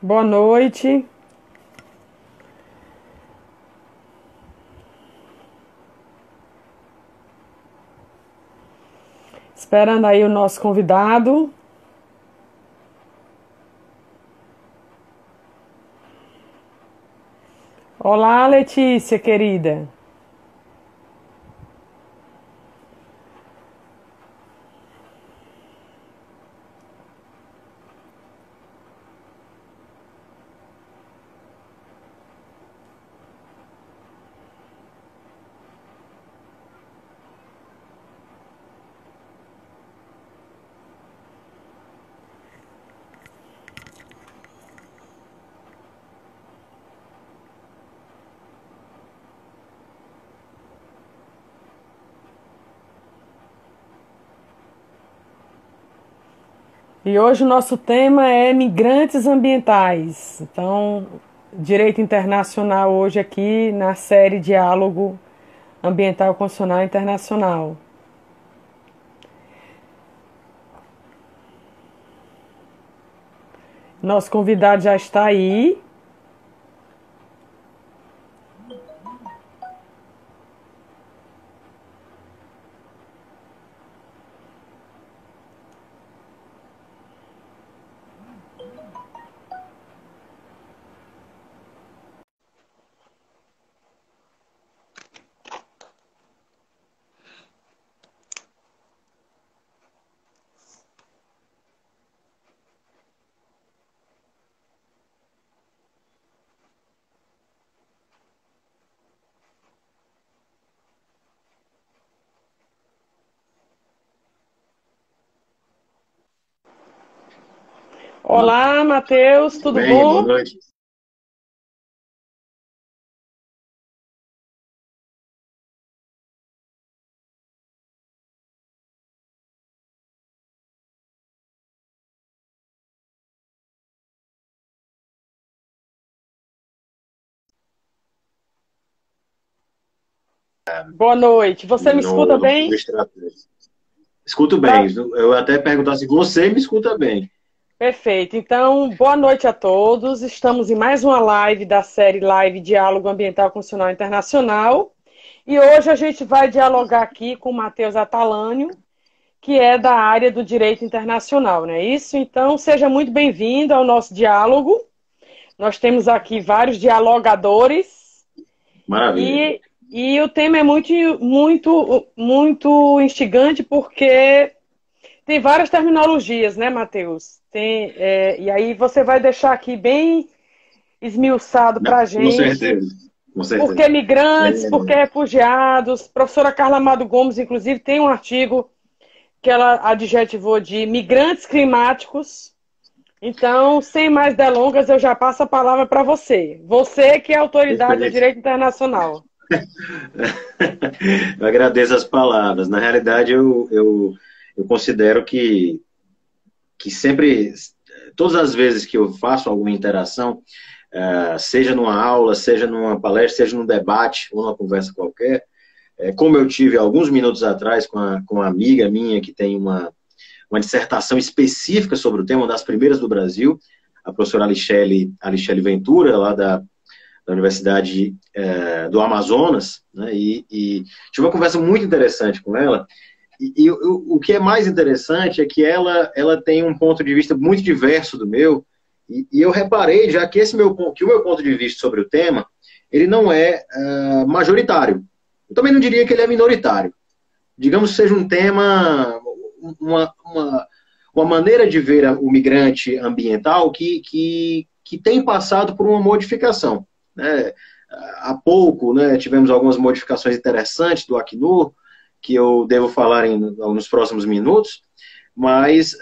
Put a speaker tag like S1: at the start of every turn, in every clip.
S1: Boa noite. Esperando aí o nosso convidado. Olá, Letícia, querida. E hoje o nosso tema é migrantes ambientais. Então, direito internacional hoje aqui na série Diálogo Ambiental Constitucional Internacional. Nosso convidado já está aí.
S2: Olá,
S1: Olá, Matheus,
S2: tudo
S1: tudo
S2: bem? Boa
S1: bom?
S2: noite.
S1: Boa noite. Você me escuta
S2: No
S1: bem?
S2: Estratégia. Escuto bem.
S1: Tá.
S2: Eu até perguntar se você me escuta bem.
S1: Perfeito. Então, boa noite a todos. Estamos em mais uma live da série Live Diálogo Ambiental Constitucional Internacional. E hoje a gente vai dialogar aqui com o Matheus Atalânio, que é da área do direito internacional, não é isso? Então, seja muito bem-vindo ao nosso diálogo. Nós temos aqui vários dialogadores
S2: Maravilha.
S1: e o tema é muito instigante porque tem várias terminologias, né, Matheus? E aí você vai deixar aqui bem esmiuçado
S2: Não,
S1: para a
S2: com
S1: gente
S2: certeza. Com
S1: por que
S2: certeza.
S1: migrantes, por que
S2: É,
S1: refugiados. Professora Carla Amado Gomes, inclusive, tem um artigo que ela adjetivou de migrantes climáticos. Então, sem mais delongas, eu já passo a palavra para você. Você que é autoridade do
S2: perfeito.
S1: direito internacional.
S2: Eu agradeço as palavras. Na realidade, eu considero que sempre, todas as vezes que eu faço alguma interação, seja numa aula, seja numa palestra, seja num debate ou numa conversa qualquer, como eu tive alguns minutos atrás com uma amiga minha que tem uma dissertação específica sobre o tema, uma das primeiras do Brasil, a professora Alixele Ventura, lá da Universidade do Amazonas, né, e tive uma conversa muito interessante com ela, e o que é mais interessante é que ela tem um ponto de vista muito diverso do meu, e eu reparei já que que o meu ponto de vista sobre o tema, ele não é majoritário. Eu também não diria que ele é minoritário. Digamos que seja um tema, uma, uma, uma maneira de ver o migrante ambiental que tem passado por uma modificação, né? Há pouco, né, tivemos algumas modificações interessantes do Acnur, que eu devo falar nos próximos minutos, mas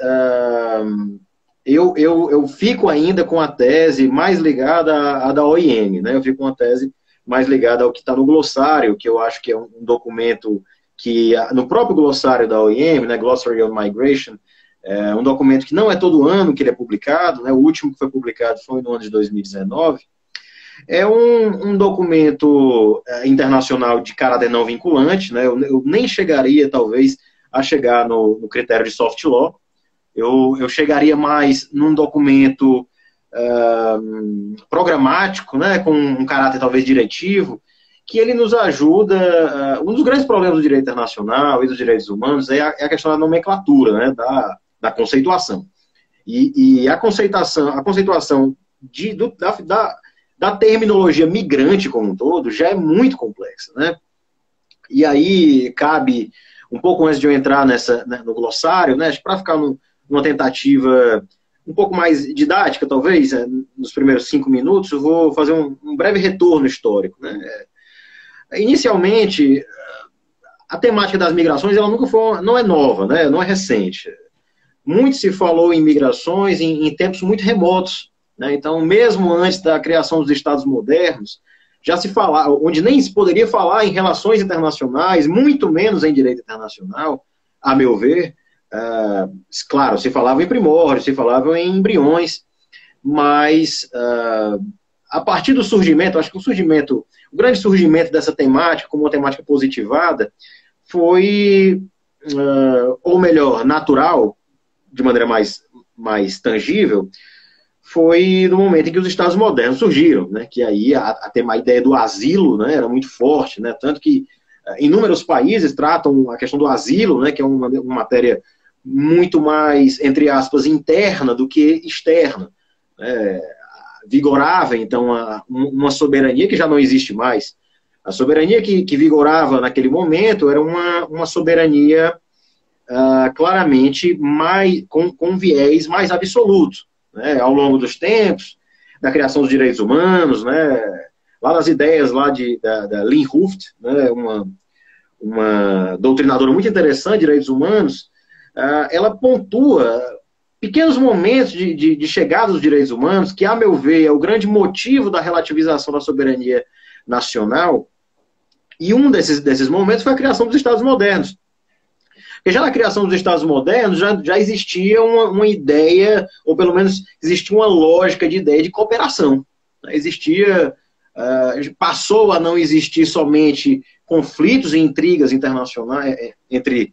S2: eu fico ainda com a tese mais ligada à da OIM, né? Eu fico com a tese mais ligada ao que está no glossário, que eu acho que é um documento que, no próprio glossário da OIM, né, Glossary on Migration, é um documento que não é todo ano que ele é publicado, né? O último que foi publicado foi no ano de 2019. É um documento internacional de caráter não vinculante, né? Eu nem chegaria, talvez, a chegar no critério de soft law. Eu chegaria mais num documento programático, né, com um caráter talvez diretivo, que ele nos ajuda. Um dos grandes problemas do direito internacional e dos direitos humanos é a questão da nomenclatura, né, da conceituação. E a conceituação da terminologia migrante como um todo já é muito complexa, né? E aí cabe, um pouco antes de eu entrar no glossário, né, para ficar numa tentativa um pouco mais didática, talvez, nos primeiros 5 minutos, eu vou fazer um breve retorno histórico, né? Inicialmente, a temática das migrações, ela nunca não é nova, né? Não é recente. Muito se falou em migrações em tempos muito remotos, né? Então, mesmo antes da criação dos Estados modernos, já se falava, onde nem se poderia falar em relações internacionais, muito menos em direito internacional, a meu ver. Claro, se falava em primórdios, se falava em embriões, mas a partir do surgimento, acho que o grande surgimento dessa temática, como uma temática positivada, foi, ou melhor, natural, de maneira mais tangível, foi no momento em que os Estados modernos surgiram, né? Que aí a ideia do asilo, né, era muito forte, né? Tanto que inúmeros países tratam a questão do asilo, né, que é uma matéria muito mais, entre aspas, interna do que externa. Vigorava, então, uma soberania que já não existe mais. A soberania que vigorava naquele momento era uma soberania claramente com viés mais absoluto, né? Ao longo dos tempos, da criação dos direitos humanos, né? Lá nas ideias lá da Lynn Hooft, né? Uma doutrinadora muito interessante de direitos humanos, ela pontua pequenos momentos de chegada dos direitos humanos, que, a meu ver, é o grande motivo da relativização da soberania nacional, e um desses momentos foi a criação dos Estados modernos. Porque já na criação dos Estados modernos já existia uma ideia, ou pelo menos existia uma lógica de ideia de cooperação. Passou a não existir somente conflitos e intrigas internacionais entre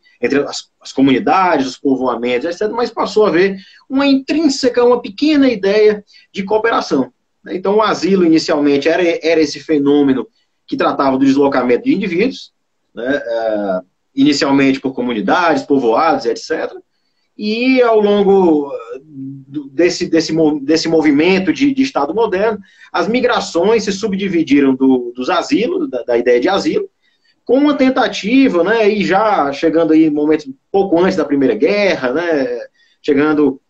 S2: as comunidades, os povoamentos, etc., mas passou a haver uma pequena ideia de cooperação. Então, o asilo, inicialmente, era esse fenômeno que tratava do deslocamento de indivíduos, né, inicialmente por comunidades, povoados, etc., e ao longo desse movimento de Estado moderno, as migrações se subdividiram dos asilos, da ideia de asilo, com uma tentativa, né, e já chegando aí momentos pouco antes da Primeira Guerra, né, chegando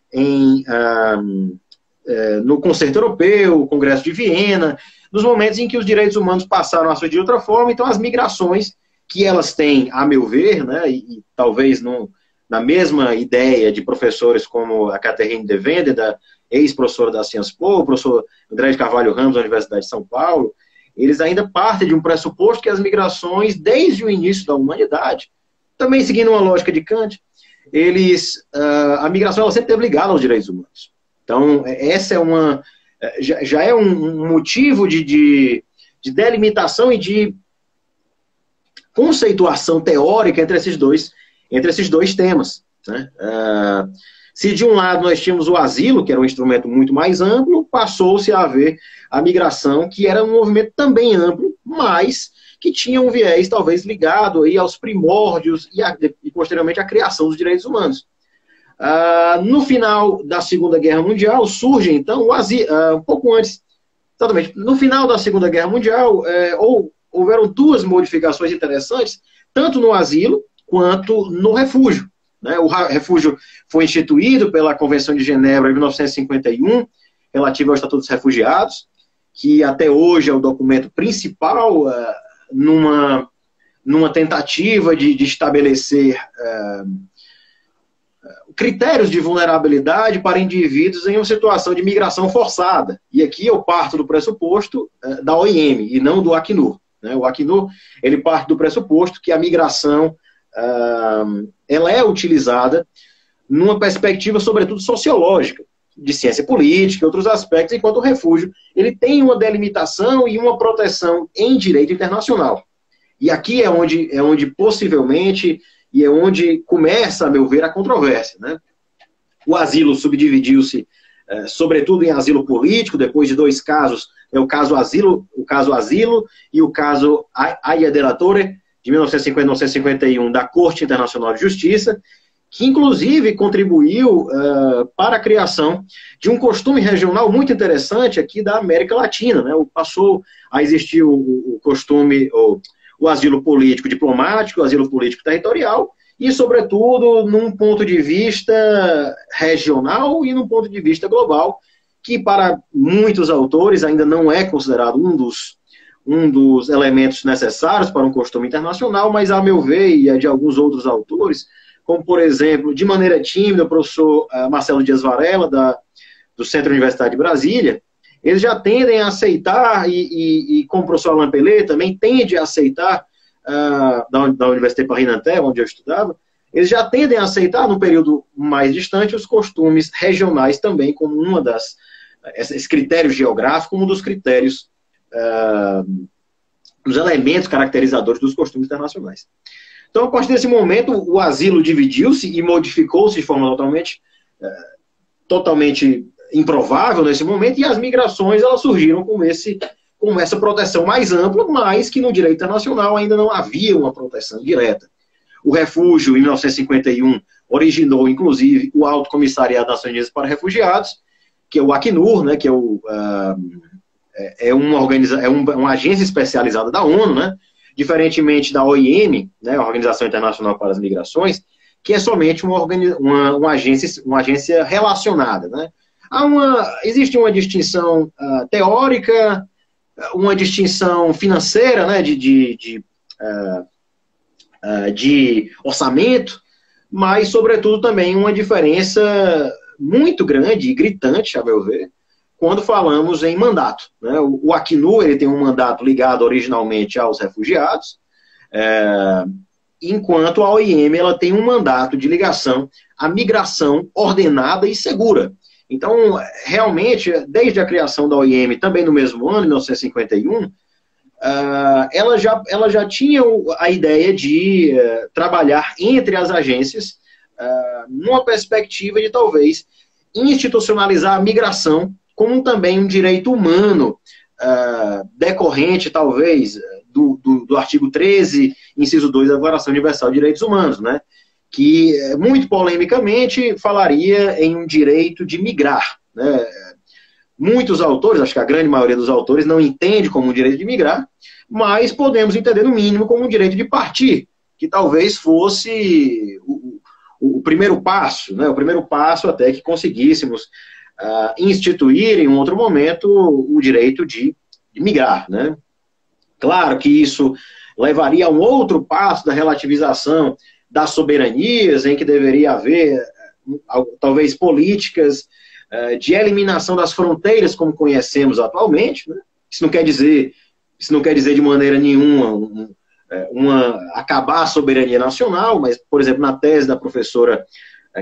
S2: no Concerto Europeu, o Congresso de Viena, nos momentos em que os direitos humanos passaram a surgir de outra forma. Então, as migrações que elas têm, a meu ver, né, e talvez na mesma ideia de professores como a Catherine de Vende, ex-professora da Sciences Po, o professor André de Carvalho Ramos, da Universidade de São Paulo, eles ainda partem de um pressuposto que as migrações, desde o início da humanidade, também seguindo uma lógica de Kant, a migração ela sempre esteve ligada aos direitos humanos. Então, essa já é um motivo de delimitação e de conceituação teórica entre esses dois temas, né? Se de um lado nós tínhamos o asilo, que era um instrumento muito mais amplo, passou-se a haver a migração, que era um movimento também amplo, mas que tinha um viés talvez ligado aí aos primórdios e posteriormente à criação dos direitos humanos. No final da Segunda Guerra Mundial surge então o asilo, um pouco antes, exatamente, no final da Segunda Guerra Mundial, houveram duas modificações interessantes, tanto no asilo quanto no refúgio. Né? O refúgio foi instituído pela Convenção de Genebra em 1951, relativo ao Estatuto dos Refugiados, que até hoje é o documento principal numa tentativa de estabelecer critérios de vulnerabilidade para indivíduos em uma situação de migração forçada. E aqui eu parto do pressuposto da OIM e não do Acnur. Né? O Acnur, ele parte do pressuposto que a migração ela é utilizada numa perspectiva, sobretudo, sociológica, de ciência política e outros aspectos, enquanto o refúgio ele tem uma delimitação e uma proteção em direito internacional. E aqui é onde possivelmente, e é onde começa, a meu ver, a controvérsia. Né? O asilo subdividiu-se sobretudo em asilo político, depois de dois casos, o caso Asilo e o caso Aya de la Torre, de 1950 e 1951, da Corte Internacional de Justiça, que inclusive contribuiu para a criação de um costume regional muito interessante aqui da América Latina, né? Passou a existir o costume, o asilo político diplomático, o asilo político territorial, e, sobretudo, num ponto de vista regional e num ponto de vista global, que para muitos autores ainda não é considerado um dos elementos necessários para um costume internacional, mas, a meu ver, e é de alguns outros autores, como, por exemplo, de maneira tímida, o professor Marcelo Dias Varela, do Centro Universitário de Brasília, eles já tendem a aceitar, e como o professor Alain Pelé também tende a aceitar, da Université Paris-Nanterre, onde eu estudava, eles já tendem a aceitar, no período mais distante, os costumes regionais também, como esses critérios geográficos, como um dos critérios, dos elementos caracterizadores dos costumes internacionais. Então, a partir desse momento, o asilo dividiu-se e modificou-se de forma totalmente improvável nesse momento, e as migrações elas surgiram com essa proteção mais ampla, mas que no direito internacional ainda não havia uma proteção direta. O refúgio, em 1951, originou, inclusive, o Alto Comissariado das Nações Unidas para Refugiados, que é o Acnur, né, que é uma agência especializada da ONU, né, diferentemente da OIM, né, a Organização Internacional para as Migrações, que é somente uma agência relacionada. Né. Existe uma distinção teórica, uma distinção financeira, né, de orçamento, mas, sobretudo, também uma diferença muito grande e gritante, a meu ver, quando falamos em mandato. Né? O Acnur ele tem um mandato ligado originalmente aos refugiados, enquanto a OIM ela tem um mandato de ligação à migração ordenada e segura. Então, realmente, desde a criação da OIM, também no mesmo ano, 1951, ela já tinha a ideia de trabalhar entre as agências numa perspectiva de, talvez, institucionalizar a migração como também um direito humano decorrente, talvez, do artigo 13, inciso 2 da Declaração Universal de Direitos Humanos, né? Que, muito polemicamente, falaria em um direito de migrar. Né? Muitos autores, acho que a grande maioria dos autores, não entende como um direito de migrar, mas podemos entender, no mínimo, como um direito de partir, que talvez fosse o primeiro passo, né? O primeiro passo até que conseguíssemos instituir, em um outro momento, o direito de migrar. Né? Claro que isso levaria a um outro passo da relativização das soberanias, em que deveria haver, talvez, políticas de eliminação das fronteiras, como conhecemos atualmente. Né? Isso não quer dizer de maneira nenhuma acabar a soberania nacional, mas, por exemplo, na tese da professora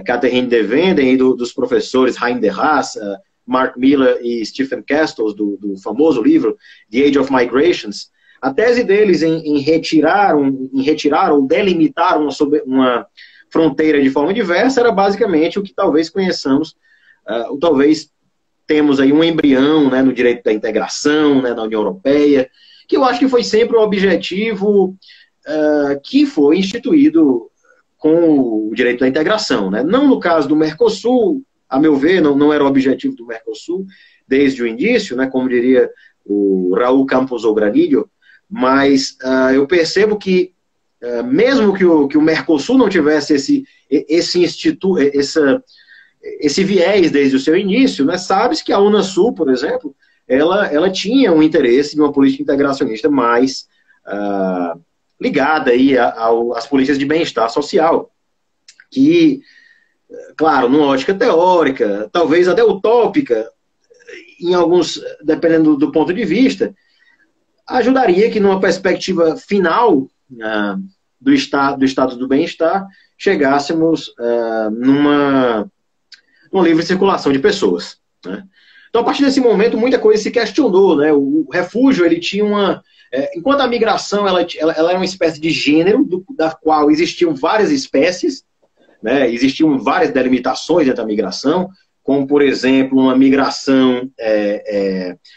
S2: Catherine de Venden e dos professores Hein de Haas, Mark Miller e Stephen Castles, do famoso livro The Age of Migrations, a tese deles em retirar ou delimitar uma fronteira de forma diversa era basicamente o que talvez conheçamos, ou talvez temos aí um embrião, né, no direito da integração, né, na União Europeia, que eu acho que foi sempre um objetivo que foi instituído com o direito da integração. Né? Não no caso do Mercosul, a meu ver, não era o objetivo do Mercosul desde o início, né, como diria o Raul Campos Granillo, mas eu percebo que, mesmo que o Mercosul não tivesse esse viés desde o seu início, né, sabe-se que a Unasul, por exemplo, ela tinha um interesse de uma política integracionista mais ligada aí às políticas de bem-estar social, que, claro, numa ótica teórica, talvez até utópica, em alguns, dependendo do ponto de vista, ajudaria que, numa perspectiva final do estado do bem-estar, chegássemos numa livre circulação de pessoas. Né? Então, a partir desse momento, muita coisa se questionou. Né? O refúgio, ele tinha enquanto a migração ela era uma espécie de gênero, da qual existiam várias espécies, né? Existiam várias delimitações dentro da migração, como, por exemplo, uma migração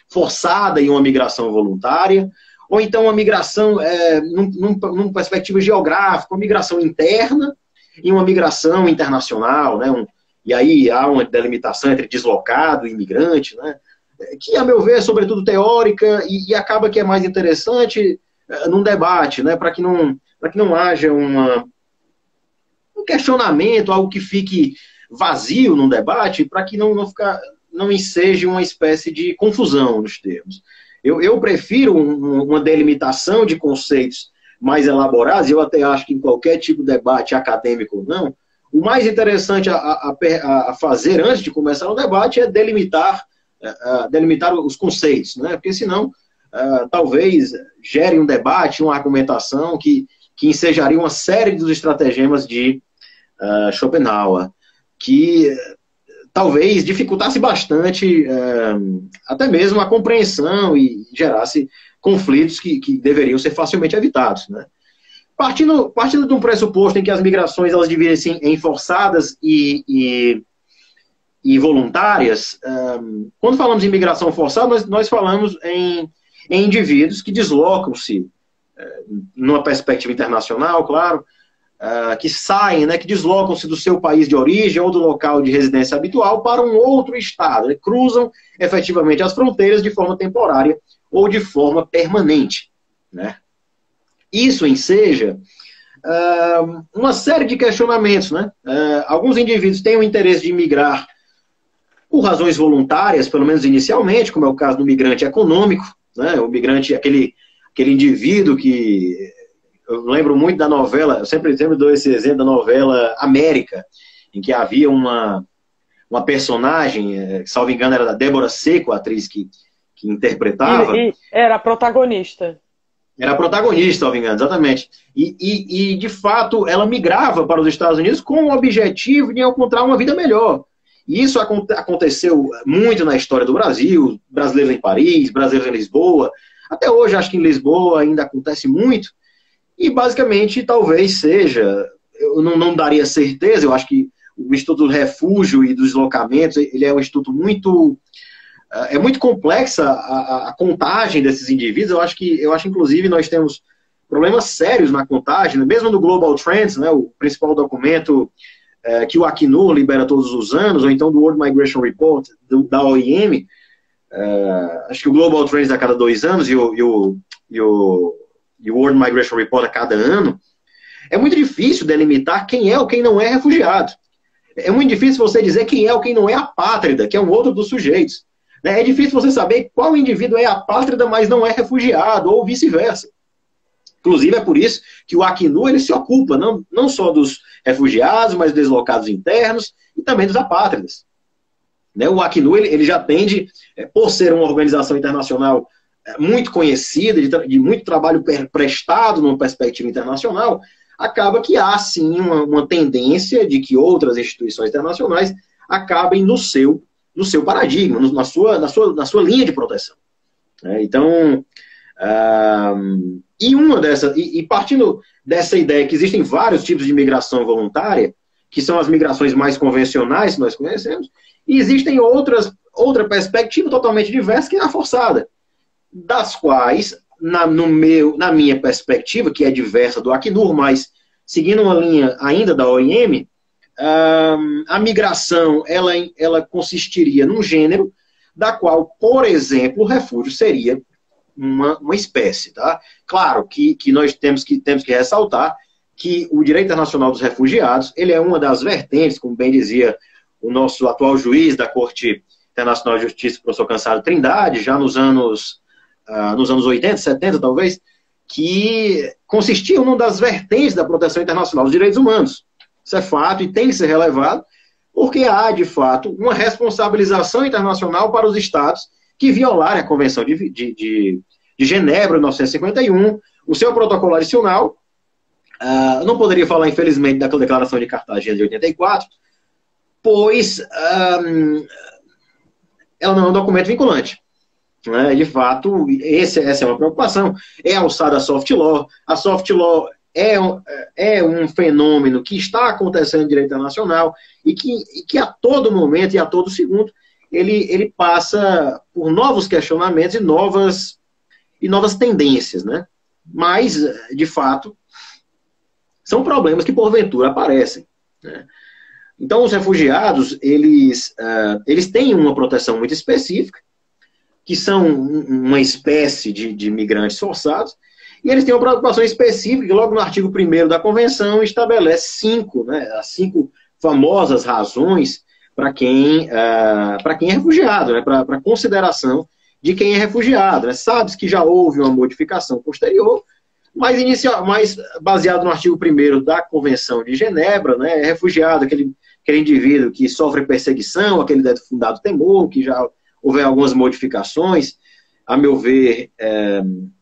S2: forçada e uma migração voluntária, ou então uma migração numa perspectiva geográfica, uma migração interna e uma migração internacional, né? E aí há uma delimitação entre deslocado e imigrante, né? Que, a meu ver, é sobretudo teórica e acaba que é mais interessante num debate, né? Para que não haja um questionamento, algo que fique vazio num debate, para que não enseje uma espécie de confusão nos termos. Eu prefiro uma delimitação de conceitos mais elaborados, e eu até acho que em qualquer tipo de debate, acadêmico ou não, o mais interessante a fazer antes de começar o debate é delimitar os conceitos, né? Porque senão talvez gere um debate, uma argumentação que ensejaria uma série dos estratagemas de Schopenhauer, que talvez dificultasse bastante até mesmo a compreensão e gerasse conflitos que deveriam ser facilmente evitados, né? Partindo de um pressuposto em que as migrações elas dividem-se em forçadas e voluntárias, quando falamos em migração forçada, nós falamos em indivíduos que deslocam-se, numa perspectiva internacional, claro, que saem, né, que deslocam-se do seu país de origem ou do local de residência habitual para um outro estado, né, cruzam efetivamente as fronteiras de forma temporária ou de forma permanente, né? Isso enseja uma série de questionamentos, né? Alguns indivíduos têm o interesse de migrar por razões voluntárias, pelo menos inicialmente, como é o caso do migrante econômico, né? O migrante, aquele indivíduo que... Eu lembro muito da novela, eu sempre dou esse exemplo da novela América, em que havia uma personagem, salvo engano, era da Débora Seco, a atriz que interpretava.
S1: E era a protagonista.
S2: Era a protagonista, salvo engano, exatamente. E, de fato, ela migrava para os Estados Unidos com o objetivo de encontrar uma vida melhor. E isso aconteceu muito na história do Brasil, brasileiros em Paris, brasileiros em Lisboa. Até hoje, acho que em Lisboa ainda acontece muito. E, basicamente, talvez seja, eu não daria certeza, eu acho que o Instituto do Refúgio e dos Deslocamentos, ele é um instituto muito complexa a contagem desses indivíduos. Eu acho, inclusive, nós temos problemas sérios na contagem, né? Mesmo no Global Trends, né, o principal documento que o Acnur libera todos os anos, ou então do World Migration Report, da OIM, acho que o Global Trends a cada 2 anos e o World Migration Report a cada ano, é muito difícil delimitar quem é ou quem não é refugiado. É muito difícil você dizer quem é ou quem não é apátrida, que é um outro dos sujeitos. É difícil você saber qual indivíduo é apátrida, mas não é refugiado, ou vice-versa. Inclusive, é por isso que o Acnur ele se ocupa não só dos refugiados, mas dos deslocados internos e também dos apátridas. O Acnur ele já tende, por ser uma organização internacional muito conhecida, de muito trabalho prestado numa perspectiva internacional, acaba que há, sim, uma tendência de que outras instituições internacionais acabem no seu paradigma, na sua linha de proteção. Então, partindo dessa ideia que existem vários tipos de migração voluntária, que são as migrações mais convencionais que nós conhecemos, e existem outra perspectiva totalmente diversa, que é a forçada, das quais, na minha perspectiva, que é diversa do Acnur, mas seguindo uma linha ainda da OIM, a migração ela consistiria num gênero da qual, por exemplo, o refúgio seria uma espécie. Tá? Claro que nós temos que ressaltar que o direito internacional dos refugiados ele é uma das vertentes, como bem dizia o nosso atual juiz da Corte Internacional de Justiça, o professor Cansado Trindade, já nos anos 80, 70 talvez, que consistia em uma das vertentes da proteção internacional dos direitos humanos. Isso é fato e tem que ser relevado, porque há, de fato, uma responsabilização internacional para os Estados que violarem a Convenção de Genebra, de 1951, o seu protocolo adicional. Não poderia falar, infelizmente, daquela Declaração de Cartagena de 84, pois ela não é um documento vinculante. De fato, essa é uma preocupação. É alçada a soft law. A soft law é um fenômeno que está acontecendo no direito internacional e que a todo momento e a todo segundo ele passa por novos questionamentos e novas tendências, né? Mas, de fato, são problemas que porventura aparecem, né? Então, os refugiados, eles têm uma proteção muito específica, que são uma espécie de migrantes forçados, e eles têm uma preocupação específica, que logo no artigo 1º da Convenção estabelece 5, né, as 5 famosas razões para quem é refugiado, né, para consideração de quem é refugiado. Né? Sabe-se que já houve uma modificação posterior, mas baseado no artigo 1º da Convenção de Genebra, né, é refugiado aquele indivíduo que sofre perseguição, aquele fundado temor, que já houve algumas modificações. A meu ver,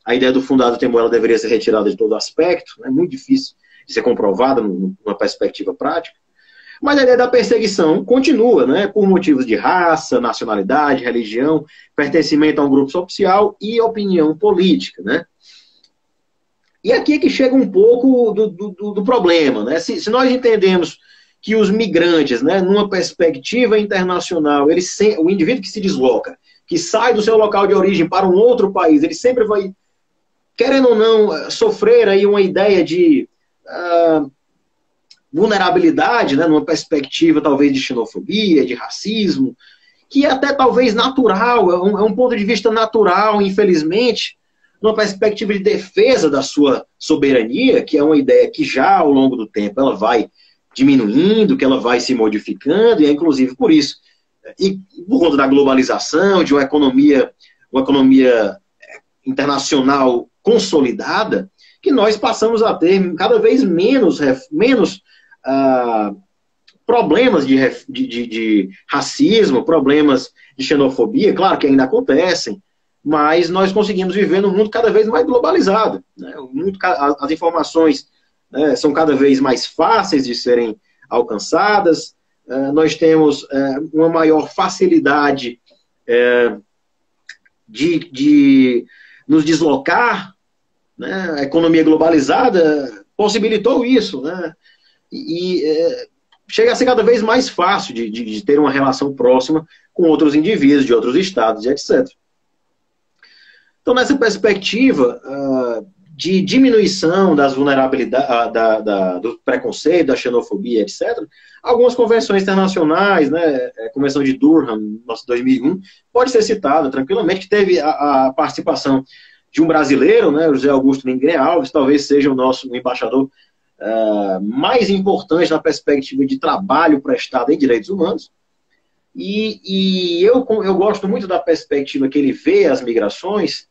S2: a ideia do fundado temor ela deveria ser retirada de todo aspecto, é muito difícil de ser comprovada numa perspectiva prática. Mas a ideia da perseguição continua, né, por motivos de raça, nacionalidade, religião, pertencimento a um grupo social e opinião política, né? E aqui é que chega um pouco do problema, né? Se nós entendemos que os migrantes, né, numa perspectiva internacional, o indivíduo que se desloca, que sai do seu local de origem para um outro país, ele sempre vai, querendo ou não, sofrer aí uma ideia de vulnerabilidade, né, numa perspectiva talvez de xenofobia, de racismo, que é até talvez natural, é um ponto de vista natural, infelizmente, numa perspectiva de defesa da sua soberania, que é uma ideia que já ao longo do tempo ela vai diminuindo, que ela vai se modificando, e é inclusive por isso, e por conta da globalização, de uma economia internacional consolidada, que nós passamos a ter cada vez menos problemas de racismo, problemas de xenofobia, claro que ainda acontecem, mas nós conseguimos viver num mundo cada vez mais globalizado, né? As informações, né, são cada vez mais fáceis de serem alcançadas, nós temos uma maior facilidade de nos deslocar, né? A economia globalizada possibilitou isso, né? E chega a ser cada vez mais fácil de ter uma relação próxima com outros indivíduos, de outros estados, etc. Então, nessa perspectiva de diminuição das vulnerabilidades, do preconceito, da xenofobia, etc., algumas convenções internacionais, né, a Convenção de Durham, nossa 2001, pode ser citada tranquilamente, que teve a participação de um brasileiro, né, José Augusto Lindgren Alves, talvez seja o embaixador mais importante na perspectiva de trabalho prestado em direitos humanos. E eu gosto muito da perspectiva que ele vê as migrações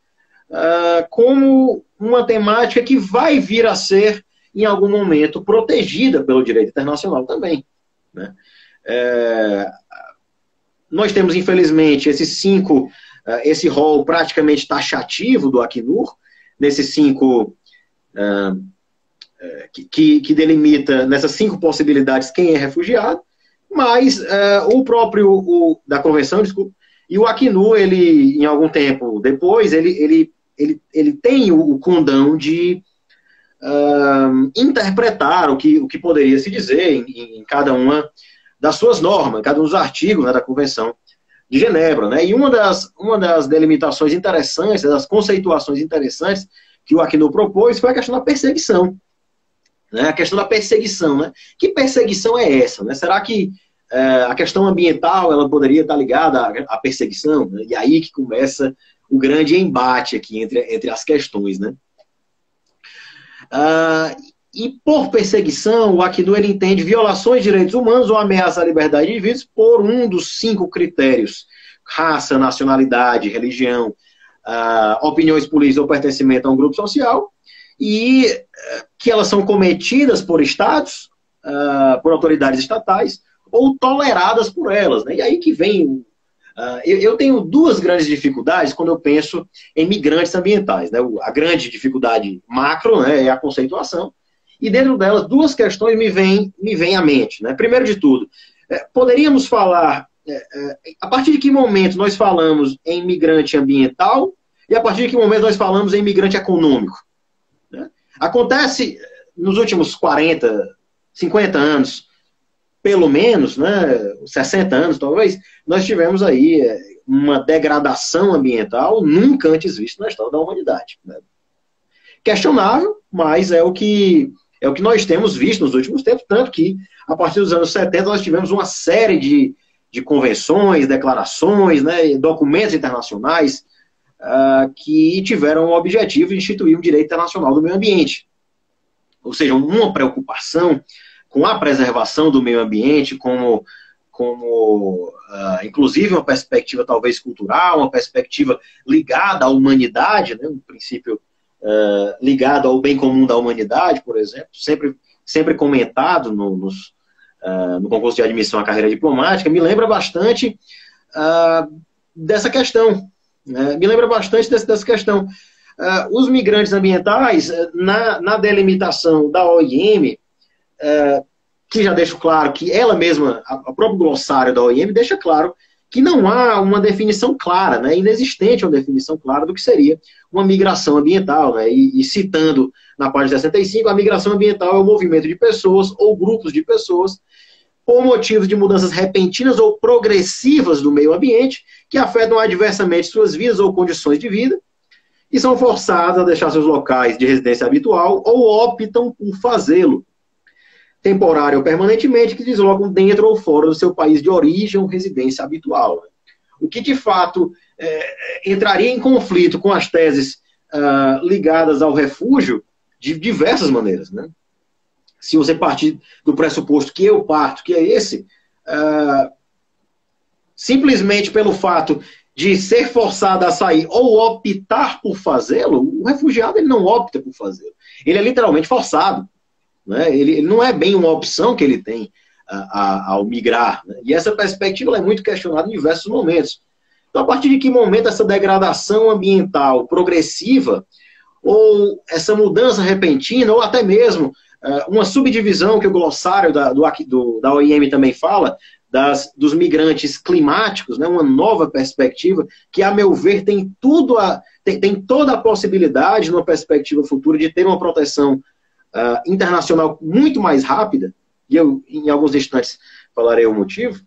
S2: como uma temática que vai vir a ser, em algum momento, protegida pelo direito internacional também, né? Nós temos, infelizmente, esse rol praticamente taxativo do Acnur, nesses 5 que delimita nessas 5 possibilidades quem é refugiado, mas o próprio da Convenção, desculpa, e o Acnur, ele, em algum tempo depois, ele tem o condão de interpretar o que poderia se dizer em cada uma das suas normas, em cada um dos artigos, né, da Convenção de Genebra, né? E uma das delimitações interessantes, das conceituações interessantes que o Acnur propôs foi a questão da perseguição. Né? A questão da perseguição, né? Que perseguição é essa? Né? Será que a questão ambiental ela poderia estar ligada à perseguição? Né? E aí que começa o grande embate aqui entre as questões, né? E por perseguição, o Acnur ele entende violações de direitos humanos ou ameaça à liberdade de indivíduos por um dos 5 critérios: raça, nacionalidade, religião, opiniões políticas ou pertencimento a um grupo social, e que elas são cometidas por estados, por autoridades estatais, ou toleradas por elas, né? E aí que vem... eu tenho 2 grandes dificuldades quando eu penso em migrantes ambientais, né? A grande dificuldade macro, né, é a conceituação, e dentro delas 2 questões me vêm à mente, né? Primeiro de tudo, poderíamos falar, a partir de que momento nós falamos em migrante ambiental e a partir de que momento nós falamos em migrante econômico, né? Acontece nos últimos 40, 50 anos, pelo menos, né, 60 anos talvez, nós tivemos aí uma degradação ambiental nunca antes vista na história da humanidade. Né? Questionável, mas é o que nós temos visto nos últimos tempos, tanto que, a partir dos anos 70, nós tivemos uma série de convenções, declarações, né, documentos internacionais que tiveram o objetivo de instituir um direito internacional do meio ambiente. Ou seja, uma preocupação com a preservação do meio ambiente, como inclusive uma perspectiva talvez cultural, uma perspectiva ligada à humanidade, né, um princípio ligado ao bem comum da humanidade, por exemplo, sempre comentado no concurso de admissão à carreira diplomática, me lembra bastante dessa questão. Me lembra bastante dessa questão. Os migrantes ambientais, na delimitação da OIM, que já deixo claro que ela mesma, o próprio glossário da OIM, deixa claro que não há uma definição clara, né, inexistente uma definição clara do que seria uma migração ambiental. Né, e citando na página 65, a migração ambiental é o movimento de pessoas ou grupos de pessoas por motivos de mudanças repentinas ou progressivas do meio ambiente que afetam adversamente suas vidas ou condições de vida e são forçadas a deixar seus locais de residência habitual ou optam por fazê-lo, temporário ou permanentemente, que deslocam dentro ou fora do seu país de origem ou residência habitual. O que, de fato, entraria em conflito com as teses ligadas ao refúgio de diversas maneiras. Né? Se você partir do pressuposto que eu parto, que é esse, simplesmente pelo fato de ser forçado a sair ou optar por fazê-lo, o refugiado ele não opta por fazê-lo. Ele é literalmente forçado. Né? Ele não é bem uma opção que ele tem ao migrar. Né? E essa perspectiva é muito questionada em diversos momentos. Então, a partir de que momento essa degradação ambiental progressiva, ou essa mudança repentina, ou até mesmo uma subdivisão que o glossário da OIM também fala, dos migrantes climáticos, né? Uma nova perspectiva, que, a meu ver, tem toda a possibilidade, numa perspectiva futura, de ter uma proteção internacional muito mais rápida, e eu, em alguns instantes, falarei o motivo.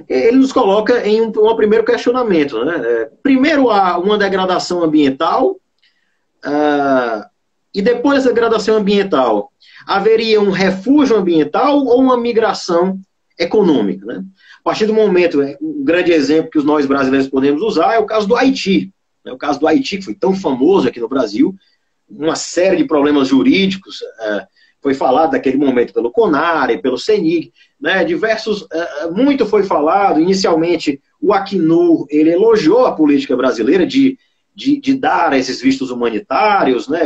S2: Ele nos coloca em um primeiro questionamento. Né? Primeiro, há uma degradação ambiental, e depois dessa degradação ambiental, haveria um refúgio ambiental ou uma migração econômica. Né? A partir do momento, um grande exemplo que nós brasileiros podemos usar é o caso do Haiti. Né? O caso do Haiti, que foi tão famoso aqui no Brasil, uma série de problemas jurídicos, foi falado naquele momento pelo CONARE, pelo CENIG, né, muito foi falado. Inicialmente, o Acnur, ele elogiou a política brasileira de dar esses vistos humanitários, né,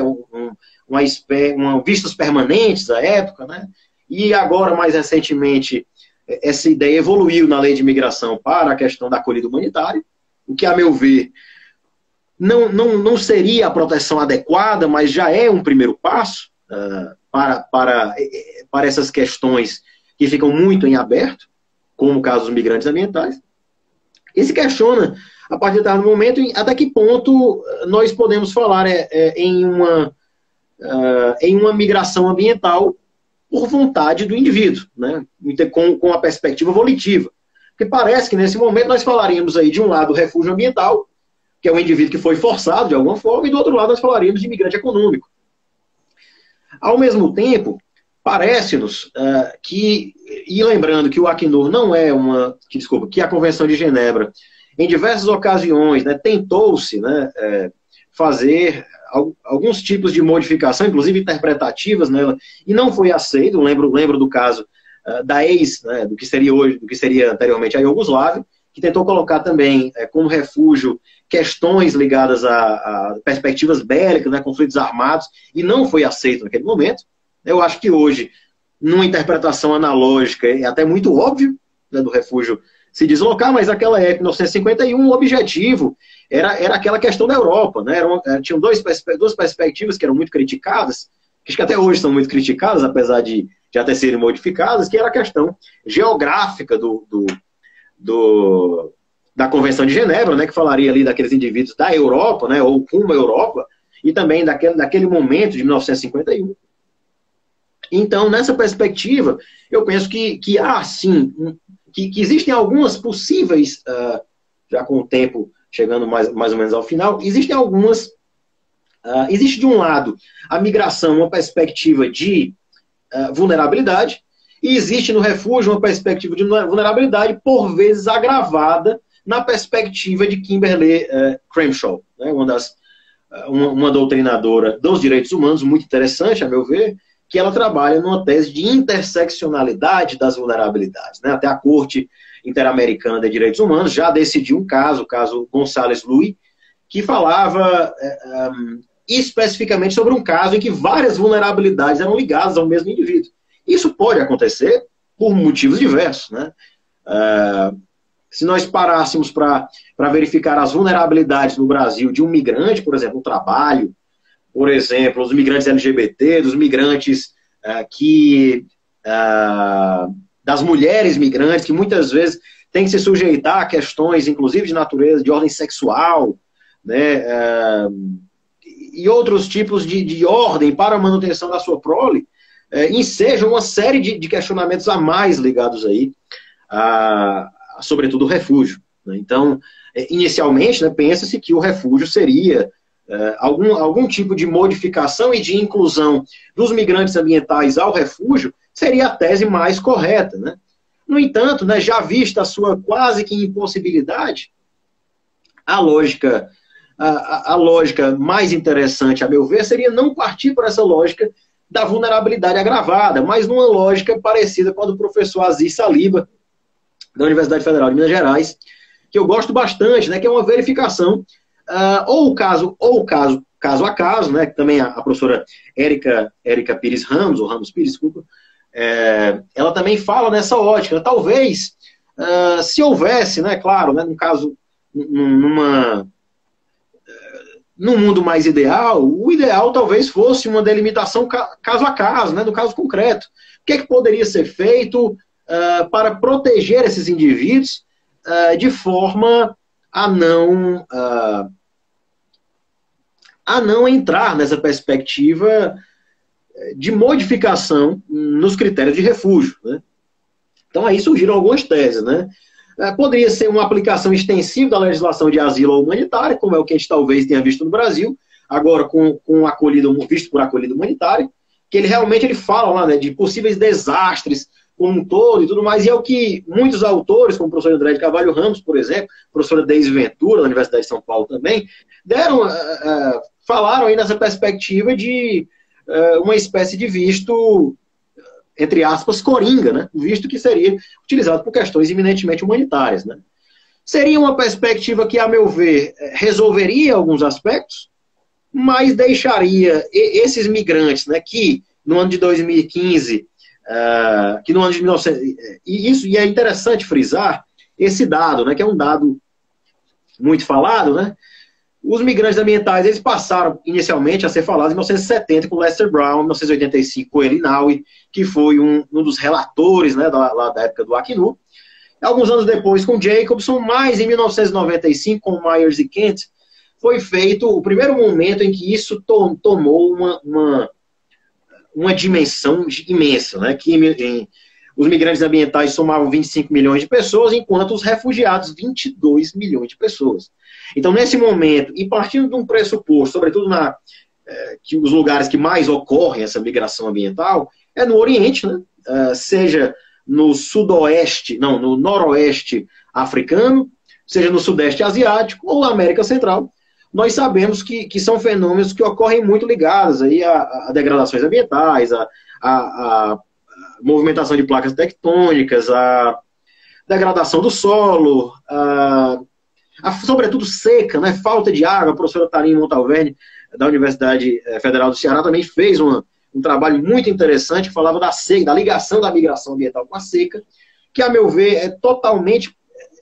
S2: vistos permanentes à época, né, e agora, mais recentemente, essa ideia evoluiu na lei de imigração para a questão da acolhida humanitária, o que, a meu ver, não seria a proteção adequada, mas já é um primeiro passo para essas questões que ficam muito em aberto, como o caso dos migrantes ambientais. E se questiona, a partir de determinado momento, até que ponto nós podemos falar em uma migração ambiental por vontade do indivíduo, né? Com a perspectiva volitiva. Porque parece que, nesse momento, nós falaríamos aí, de um lado, refúgio ambiental, que é um indivíduo que foi forçado de alguma forma, e do outro lado nós falaríamos de imigrante econômico. Ao mesmo tempo, parece-nos que, e lembrando que o Acnur não é que a Convenção de Genebra, em diversas ocasiões, né, tentou-se, né, fazer alguns tipos de modificação, inclusive interpretativas nela, e não foi aceito. Lembro do caso da né, do que seria anteriormente a Iugoslávia, que tentou colocar também como refúgio questões ligadas a perspectivas bélicas, né, conflitos armados, e não foi aceito naquele momento. Eu acho que hoje, numa interpretação analógica, é até muito óbvio, né, do refúgio se deslocar, mas naquela época, em 1951, o objetivo era aquela questão da Europa. Né, tinham duas perspectivas que eram muito criticadas, que acho que até hoje são muito criticadas, apesar de já até serem modificadas, que era a questão geográfica da Convenção de Genebra, né, que falaria ali daqueles indivíduos da Europa, né, ou rumo à Europa, e também daquele momento de 1951, Então, nessa perspectiva, eu penso que há, sim, que existem algumas possíveis, já com o tempo chegando mais ou menos ao final, existem algumas. Existe, de um lado, a migração, uma perspectiva de vulnerabilidade, e existe no refúgio uma perspectiva de vulnerabilidade, por vezes agravada, na perspectiva de Kimberly Crenshaw, né, uma doutrinadora dos direitos humanos, muito interessante, a meu ver, que ela trabalha numa tese de interseccionalidade das vulnerabilidades. Né? Até a Corte Interamericana de Direitos Humanos já decidiu um caso, o caso Gonçalves-Luis, que falava especificamente sobre um caso em que várias vulnerabilidades eram ligadas ao mesmo indivíduo. Isso pode acontecer por motivos diversos. Né? Se nós parássemos para verificar as vulnerabilidades no Brasil de um migrante, por exemplo, no trabalho, por exemplo, os migrantes LGBT, dos migrantes das mulheres migrantes, que muitas vezes têm que se sujeitar a questões, inclusive de natureza, de ordem sexual, né, e outros tipos de ordem para a manutenção da sua prole, ensejam uma série de questionamentos a mais ligados aí, sobretudo o refúgio. Né? Então, inicialmente, né, pensa-se que o refúgio seria algum tipo de modificação e de inclusão dos migrantes ambientais ao refúgio, seria a tese mais correta. Né? No entanto, né, já vista a sua quase que impossibilidade, a lógica mais interessante, a meu ver, seria não partir por essa lógica da vulnerabilidade agravada, mas numa lógica parecida com a do professor Aziz Saliba, da Universidade Federal de Minas Gerais, que eu gosto bastante, né, que é uma verificação, ou caso a caso, né, que também a professora Érica Pires Ramos, ou Ramos Pires, desculpa, ela também fala nessa ótica. Talvez, se houvesse, né, claro, né, num mundo mais ideal, o ideal talvez fosse uma delimitação caso a caso, né, no caso concreto. O que poderia ser feito para proteger esses indivíduos de forma a não entrar nessa perspectiva de modificação nos critérios de refúgio. Né? Então aí surgiram algumas teses. Né? Poderia ser uma aplicação extensiva da legislação de asilo humanitário, como é o que a gente talvez tenha visto no Brasil, agora com acolhida, visto por acolhida humanitária, que ele realmente fala lá, né, de possíveis desastres como um todo e tudo mais, e é o que muitos autores, como o professor André de Carvalho Ramos, por exemplo, a professora Deise Ventura, da Universidade de São Paulo também, falaram aí nessa perspectiva de uma espécie de visto, entre aspas, coringa, né? Visto que seria utilizado por questões eminentemente humanitárias. Né? Seria uma perspectiva que, a meu ver, resolveria alguns aspectos, mas deixaria esses migrantes, né, que no ano de 2015, que no ano de 1900, e é interessante frisar esse dado, né, que é um dado muito falado, né? Os migrantes ambientais, eles passaram inicialmente a ser falados em 1970 com Lester Brown, em 1985 com Eli Naui, que foi um dos relatores, né, lá da época do Acnu. Alguns anos depois com Jacobson, mas em 1995 com Myers e Kent, foi feito o primeiro momento em que isso tomou uma dimensão imensa, né, que os migrantes ambientais somavam 25 milhões de pessoas, enquanto os refugiados 22 milhões de pessoas. Então, nesse momento, e partindo de um pressuposto, sobretudo que os lugares que mais ocorrem essa migração ambiental, é no Oriente, né? Seja no no Noroeste africano, seja no Sudeste Asiático ou na América Central. Nós sabemos que são fenômenos que ocorrem muito ligados aí a degradações ambientais, a movimentação de placas tectônicas, a degradação do solo, sobretudo seca, né, falta de água. A professora Tarim Montalverne, da Universidade Federal do Ceará, também fez um trabalho muito interessante que falava da seca, da ligação da migração ambiental com a seca, que, a meu ver, é totalmente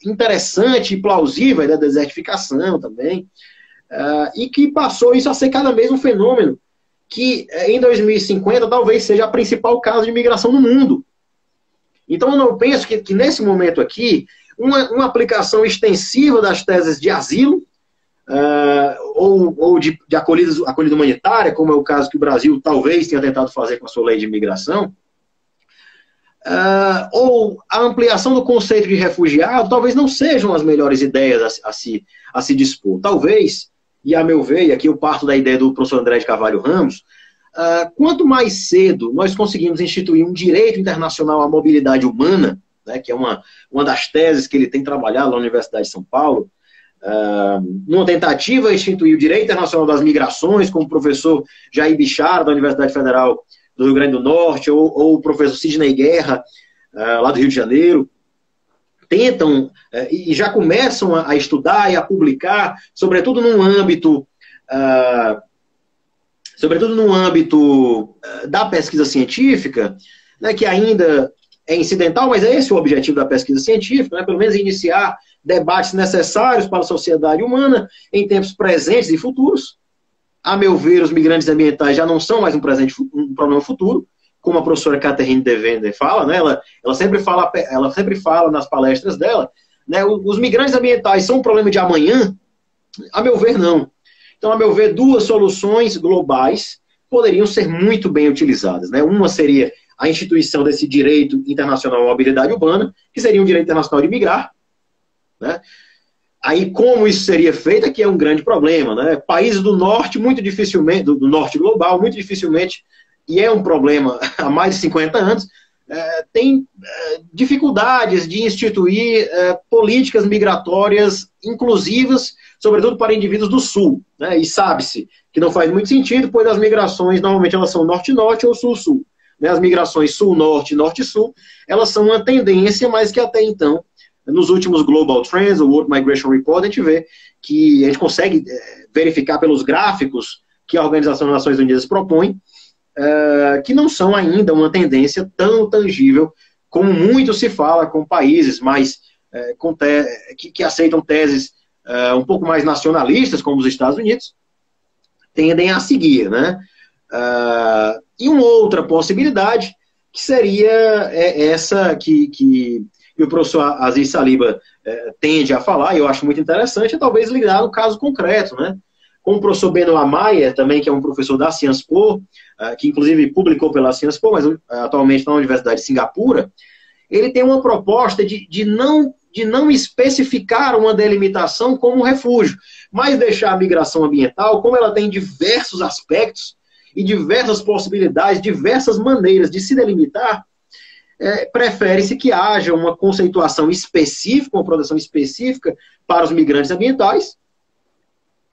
S2: interessante e plausível, da desertificação também, e que passou isso a ser cada vez um fenômeno que em 2050 talvez seja a principal causa de migração no mundo. Então eu penso que nesse momento aqui, uma aplicação extensiva das teses de asilo, ou de acolhida humanitária, como é o caso que o Brasil talvez tenha tentado fazer com a sua lei de imigração, ou a ampliação do conceito de refugiado, talvez não sejam as melhores ideias a se dispor. Talvez, e a meu ver, e aqui eu parto da ideia do professor André de Carvalho Ramos, quanto mais cedo nós conseguimos instituir um direito internacional à mobilidade humana, né, que é uma das teses que ele tem trabalhado na Universidade de São Paulo, numa tentativa de instituir o direito internacional das migrações, como o professor Jair Bichara, da Universidade Federal do Rio Grande do Norte, ou o professor Sidney Guerra, lá do Rio de Janeiro, tentam e já começam a estudar e a publicar, sobretudo num âmbito da pesquisa científica, né, que ainda é incidental, mas é esse o objetivo da pesquisa científica, né, pelo menos iniciar debates necessários para a sociedade humana em tempos presentes e futuros. A meu ver, os migrantes ambientais já não são mais um problema futuro, como a professora Catherine Devender fala, né? Ela sempre fala nas palestras dela, né? Os migrantes ambientais são um problema de amanhã? A meu ver, não. Então, a meu ver, duas soluções globais poderiam ser muito bem utilizadas, né? Uma seria a instituição desse direito internacional à mobilidade urbana, que seria um direito internacional de migrar, né? Aí, como isso seria feito, aqui é um grande problema, né? Países do norte, muito dificilmente, do norte global, muito dificilmente, e é um problema há mais de 50 anos, tem dificuldades de instituir políticas migratórias inclusivas, sobretudo para indivíduos do sul, né? E sabe-se que não faz muito sentido, pois as migrações, normalmente, elas são norte-norte ou sul-sul, né? As migrações sul-norte, norte-sul, elas são uma tendência, mas que até então, nos últimos Global Trends, o World Migration Report, a gente vê que a gente consegue verificar pelos gráficos que a Organização das Nações Unidas propõe, que não são ainda uma tendência tão tangível como muito se fala com países mais que aceitam teses um pouco mais nacionalistas, como os Estados Unidos, tendem a seguir, né? E uma outra possibilidade que seria essa que o professor Aziz Saliba tende a falar, e eu acho muito interessante, é talvez ligar no caso concreto, né? Com o professor Benoît Mayer, também, que é um professor da Sciences Po, que inclusive publicou pela Sciences Po, mas atualmente na Universidade de Singapura, ele tem uma proposta de não especificar uma delimitação como refúgio, mas deixar a migração ambiental, como ela tem diversos aspectos e diversas possibilidades, diversas maneiras de se delimitar, prefere-se que haja uma conceituação específica, uma proteção específica para os migrantes ambientais,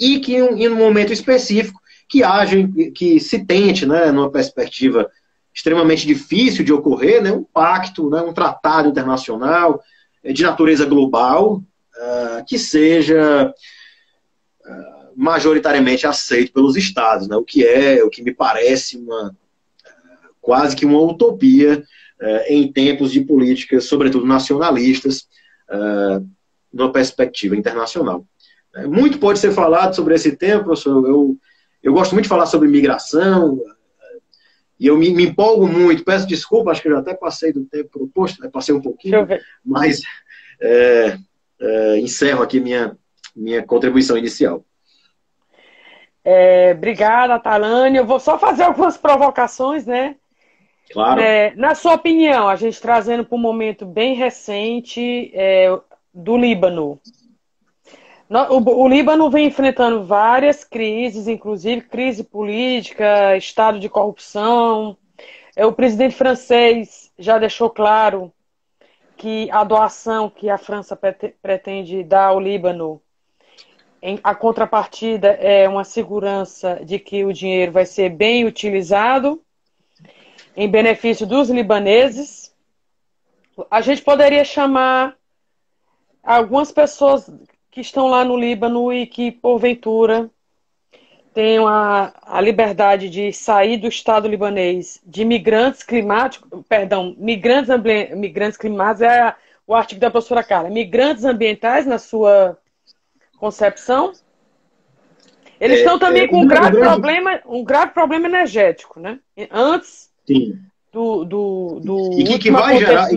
S2: e que em um momento específico que se tente, né, numa perspectiva extremamente difícil de ocorrer, né, um pacto, né, um tratado internacional de natureza global que seja majoritariamente aceito pelos estados, né, o que me parece quase que uma utopia em tempos de políticas, sobretudo nacionalistas, numa perspectiva internacional. Muito pode ser falado sobre esse tema, professor. Eu gosto muito de falar sobre migração, e eu me empolgo muito. Peço desculpa, acho que eu já até passei do tempo proposto, né? Passei um pouquinho, mas encerro aqui minha contribuição inicial.
S1: Obrigada, Talane. Eu vou só fazer algumas provocações, né?
S2: Claro.
S1: Na sua opinião, a gente trazendo para um momento bem recente do Líbano. O Líbano vem enfrentando várias crises, inclusive crise política, estado de corrupção. O presidente francês já deixou claro que a doação que a França pretende dar ao Líbano, a contrapartida é uma segurança de que o dinheiro vai ser bem utilizado em benefício dos libaneses. A gente poderia chamar algumas pessoas que estão lá no Líbano e que, porventura, tenham a liberdade de sair do Estado libanês de migrantes climáticos, migrantes climáticos é o artigo da professora Carla, migrantes ambientais, na sua concepção. Eles estão também com um grave problema energético, né? Antes
S2: Sim.
S1: do
S2: e que vai gerar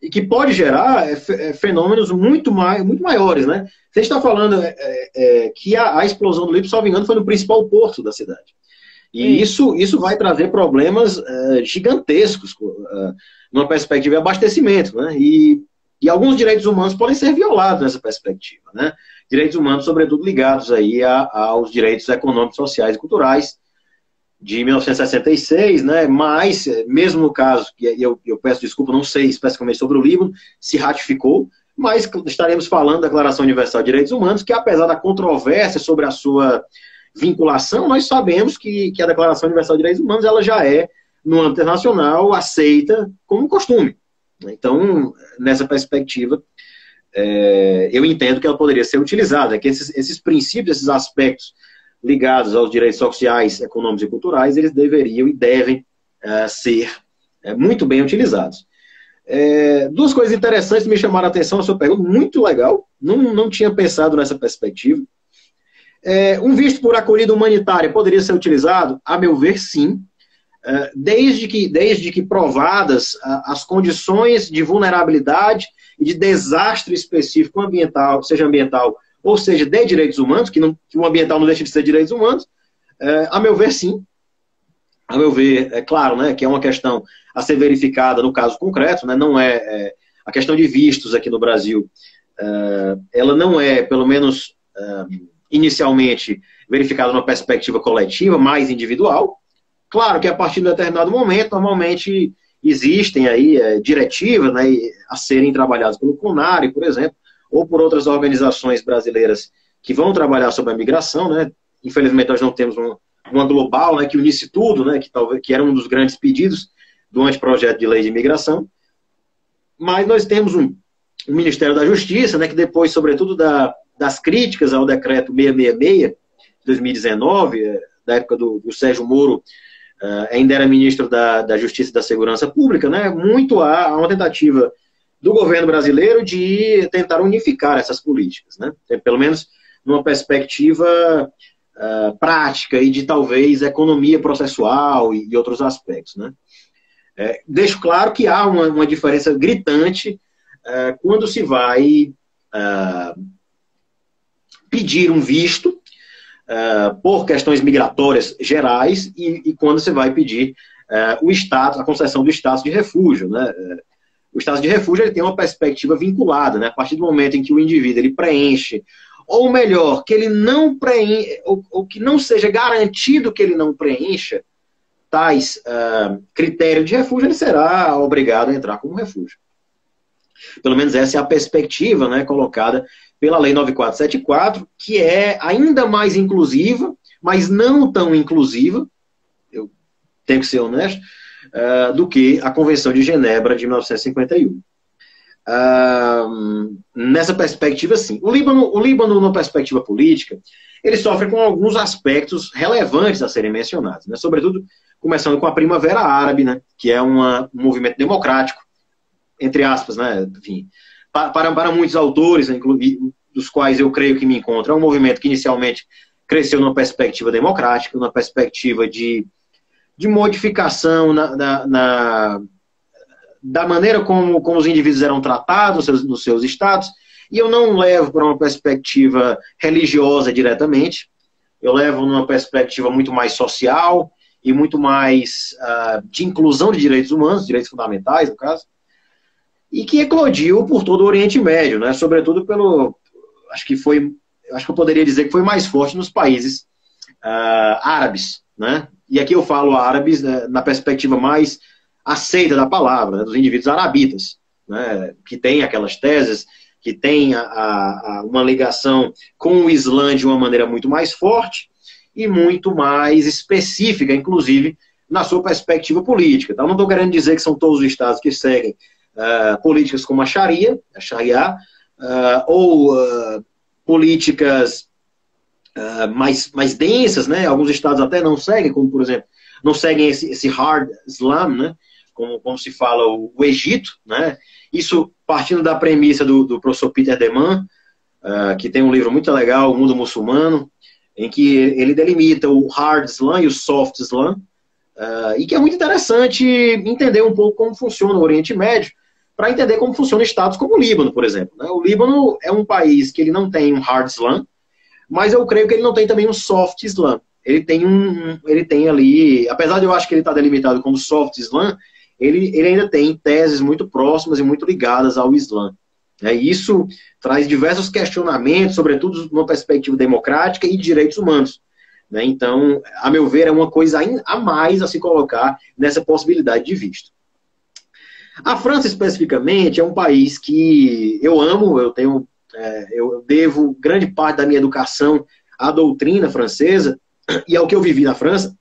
S2: e que pode gerar fenômenos muito maiores, né? Você está falando que a explosão do Lippe, salvo engano, foi no principal porto da cidade. E isso vai trazer problemas gigantescos numa perspectiva de abastecimento, né? E alguns direitos humanos podem ser violados nessa perspectiva, né? Direitos humanos, sobretudo, ligados aí aos direitos econômicos, sociais e culturais de 1966, né? Mas, mesmo no caso, que eu peço desculpa, não sei especificamente sobre o Líbano, se ratificou, mas estaremos falando da Declaração Universal de Direitos Humanos, que apesar da controvérsia sobre a sua vinculação, nós sabemos que a Declaração Universal de Direitos Humanos ela já é, no âmbito internacional, aceita como costume. Então, nessa perspectiva, eu entendo que ela poderia ser utilizada, que esses princípios, esses aspectos ligados aos direitos sociais, econômicos e culturais, eles deveriam e devem ser muito bem utilizados. Duas coisas interessantes que me chamaram a atenção, a sua pergunta, muito legal, não tinha pensado nessa perspectiva. Um visto por acolhida humanitária poderia ser utilizado? A meu ver, sim, desde que provadas as condições de vulnerabilidade e de desastre específico ambiental, seja ambiental ou seja de direitos humanos, que o ambiental não deixa de ser direitos humanos, a meu ver, sim. A meu ver, é claro, né, que é uma questão a ser verificada no caso concreto, né, não a questão de vistos aqui no Brasil, ela não é, pelo menos inicialmente, verificada numa perspectiva coletiva, mais individual. Claro que a partir de um determinado momento, normalmente existem aí diretivas, né, a serem trabalhadas pelo CONARE, por exemplo, ou por outras organizações brasileiras que vão trabalhar sobre a migração, né? Infelizmente nós não temos uma global, né, que unisse tudo, né, que era um dos grandes pedidos do anteprojeto de lei de imigração. Mas nós temos um Ministério da Justiça, né, que depois, sobretudo, das críticas ao decreto 666 de 2019, da época do Sérgio Moro, ainda era ministro da Justiça e da Segurança Pública, né, muito há uma tentativa do governo brasileiro de tentar unificar essas políticas, né, pelo menos numa perspectiva prática e de talvez economia processual e outros aspectos, né. Deixo claro que há uma diferença gritante quando se vai pedir um visto por questões migratórias gerais e quando você vai pedir o status, a concessão do status de refúgio, né. O status de refúgio ele tem uma perspectiva vinculada, né, a partir do momento em que o indivíduo ele preenche, ou melhor, que ele não preenche, ou que não seja garantido que ele não preencha tais critérios de refúgio, ele será obrigado a entrar como refúgio. Pelo menos essa é a perspectiva, né, colocada pela Lei 9474, que é ainda mais inclusiva, mas não tão inclusiva, eu tenho que ser honesto, do que a Convenção de Genebra de 1951. Nessa perspectiva, sim. O Líbano, numa perspectiva política, ele sofre com alguns aspectos relevantes a serem mencionados, né? Sobretudo, começando com a Primavera Árabe, né? Que é um movimento democrático, entre aspas, né? Enfim, para muitos autores, dos quais eu creio que me encontro, é um movimento que inicialmente cresceu numa perspectiva democrática, numa perspectiva de modificação da maneira como os indivíduos eram tratados nos seus estados, e eu não levo para uma perspectiva religiosa diretamente, eu levo numa perspectiva muito mais social e muito mais de inclusão de direitos humanos, direitos fundamentais, no caso, e que eclodiu por todo o Oriente Médio, né? Sobretudo acho que eu poderia dizer que foi mais forte nos países árabes, né? E aqui eu falo árabes, né, na perspectiva mais aceita da palavra, né, dos indivíduos arabitas, né, que tem aquelas teses, que tem uma ligação com o Islã de uma maneira muito mais forte e muito mais específica, inclusive, na sua perspectiva política. Então, não estou querendo dizer que são todos os estados que seguem políticas como a Sharia, ou políticas mais densas, né? Alguns estados até não seguem, como, por exemplo, não seguem esse hard Islam, né? Como se fala o Egito, né? Isso partindo da premissa do professor Peter Deman, que tem um livro muito legal, O Mundo Muçulmano, em que ele delimita o hard Islam e o soft Islam, e que é muito interessante entender um pouco como funciona o Oriente Médio, para entender como funcionam estados como o Líbano, por exemplo. Né? O Líbano é um país que ele não tem um hard Islam, mas eu creio que ele não tem também um soft Islam. Ele tem ali, apesar de eu acho que ele está delimitado como soft Islam, ele ainda tem teses muito próximas e muito ligadas ao Islã. E isso traz diversos questionamentos, sobretudo numa perspectiva democrática e de direitos humanos. Então, a meu ver, é uma coisa a mais a se colocar nessa possibilidade de visto. A França, especificamente, é um país que eu amo, eu devo grande parte da minha educação à doutrina francesa e ao que eu vivi na França,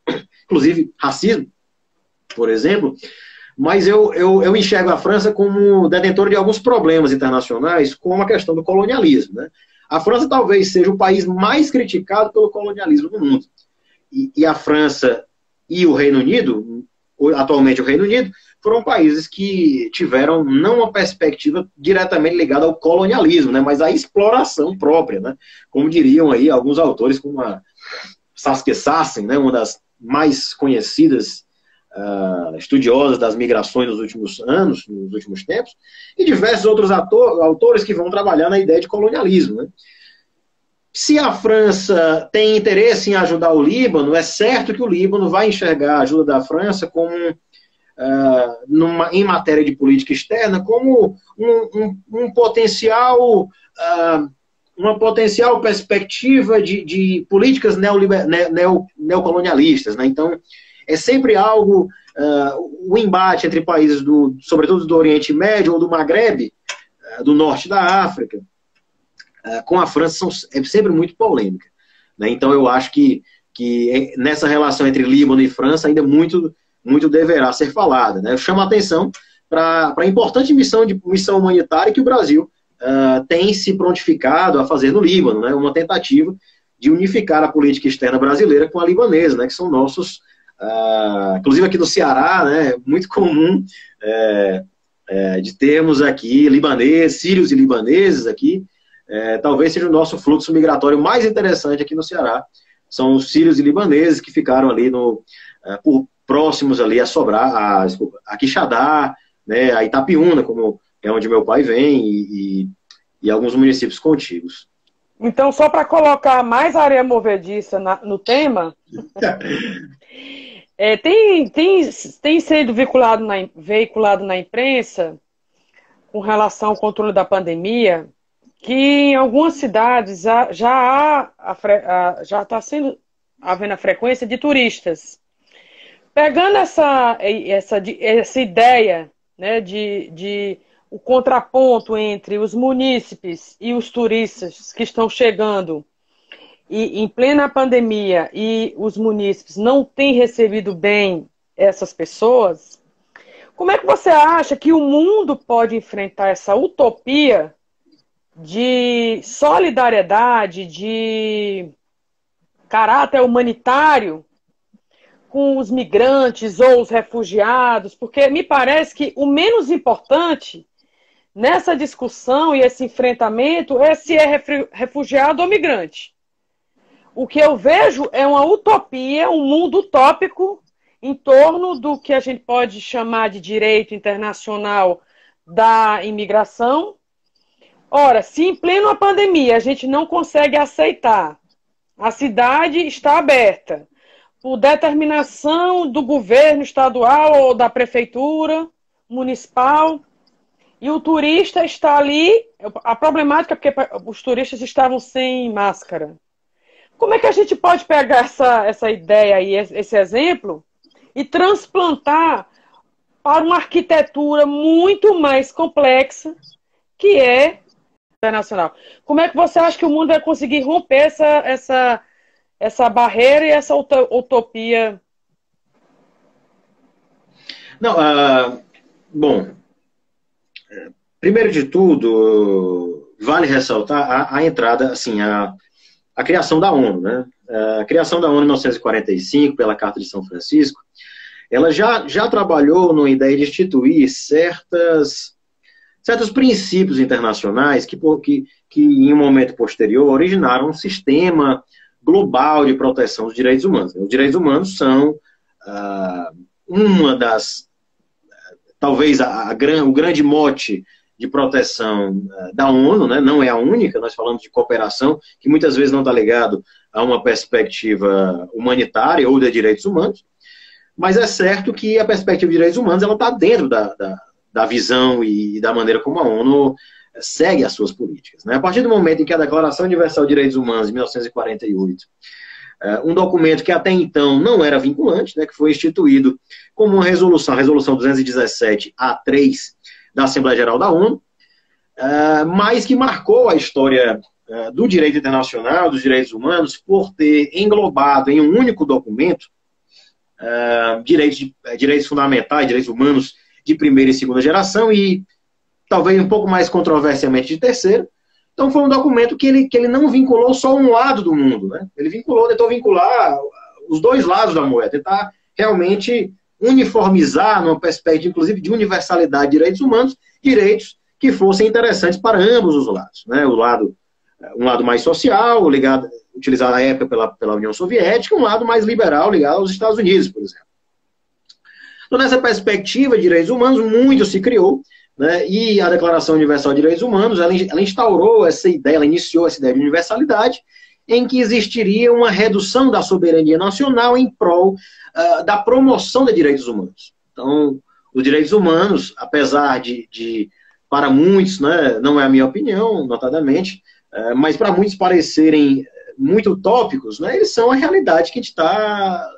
S2: inclusive racismo, por exemplo, mas eu enxergo a França como detentora de alguns problemas internacionais, como a questão do colonialismo. Né? A França talvez seja o país mais criticado pelo colonialismo no mundo. E a França e o Reino Unido, atualmente o Reino Unido, foram países que tiveram não uma perspectiva diretamente ligada ao colonialismo, né, mas à exploração própria, né, como diriam aí alguns autores, como a Saskia Sassen, né, uma das mais conhecidas estudiosas das migrações nos últimos anos, nos últimos tempos, e diversos outros autores que vão trabalhar na ideia de colonialismo. Né. Se a França tem interesse em ajudar o Líbano, é certo que o Líbano vai enxergar a ajuda da França como em matéria de política externa, como uma potencial perspectiva de políticas neocolonialistas. Né? Então, é sempre algo, o embate entre países, sobretudo do Oriente Médio ou do Magrebe, do norte da África, com a França é sempre muito polêmica. Né? Então, eu acho que nessa relação entre Líbano e França ainda muito deverá ser falada. Né? Eu chamo a atenção para a importante missão humanitária que o Brasil tem se prontificado a fazer no Líbano, né? Uma tentativa de unificar a política externa brasileira com a libanesa, né? Que são nossos, inclusive aqui no Ceará, né? Muito comum de termos aqui sírios e libaneses aqui, talvez seja o nosso fluxo migratório mais interessante aqui no Ceará, são os sírios e libaneses que ficaram ali próximos ali a a Quixadá, né, a Itapiúna, como é onde meu pai vem, e alguns municípios contíguos.
S1: Então, só para colocar mais areia movediça no tema, tem sido veiculado na imprensa, com relação ao controle da pandemia, que em algumas cidades já está havendo a frequência de turistas. Pegando essa ideia, né, de o contraponto entre os munícipes e os turistas que estão chegando e em plena pandemia e os munícipes não têm recebido bem essas pessoas, como é que você acha que o mundo pode enfrentar essa utopia de solidariedade, de caráter humanitário com os migrantes ou os refugiados? Porque me parece que o menos importante nessa discussão e esse enfrentamento é se é refugiado ou migrante. O que eu vejo é uma utopia, um mundo utópico em torno do que a gente pode chamar de direito internacional da imigração. Ora, se em plena pandemia a gente não consegue aceitar, a cidade está aberta, por determinação do governo estadual ou da prefeitura municipal, e o turista está ali, a problemática é porque os turistas estavam sem máscara. Como é que a gente pode pegar essa ideia aí, esse exemplo, e transplantar para uma arquitetura muito mais complexa, que é internacional? Como é que você acha que o mundo vai conseguir romper essa barreira e essa utopia?
S2: Não, bom, primeiro de tudo, vale ressaltar a entrada, assim, a criação da ONU, né? A criação da ONU em 1945, pela Carta de São Francisco, ela já trabalhou numa ideia de instituir certos princípios internacionais que em um momento posterior originaram um sistema global de proteção dos direitos humanos. Os direitos humanos são talvez o grande mote de proteção da ONU, né? Não é a única, nós falamos de cooperação, que muitas vezes não está ligado a uma perspectiva humanitária ou de direitos humanos, mas é certo que a perspectiva de direitos humanos ela está dentro da visão e da maneira como a ONU segue as suas políticas, né? A partir do momento em que a Declaração Universal de Direitos Humanos, de 1948, um documento que até então não era vinculante, né, que foi instituído como uma resolução, a Resolução 217-A3 da Assembleia Geral da ONU, mas que marcou a história do direito internacional, dos direitos humanos, por ter englobado em um único documento direitos fundamentais, direitos humanos de primeira e segunda geração e talvez um pouco mais controversialmente de terceira. Então foi um documento que ele não vinculou só um lado do mundo, né? Ele tentou vincular os dois lados da moeda, tentar realmente uniformizar, numa perspectiva, inclusive, de universalidade de direitos humanos, direitos que fossem interessantes para ambos os lados, né? Um lado mais social, utilizado na época pela União Soviética, um lado mais liberal, ligado aos Estados Unidos, por exemplo. Então, nessa perspectiva de direitos humanos, muito se criou, né? E a Declaração Universal de Direitos Humanos, ela instaurou essa ideia, ela iniciou essa ideia de universalidade, em que existiria uma redução da soberania nacional em prol da promoção de direitos humanos. Então, os direitos humanos, apesar de para muitos, né, não é a minha opinião, notadamente, mas para muitos parecerem muito utópicos, né, eles são a realidade que a gente está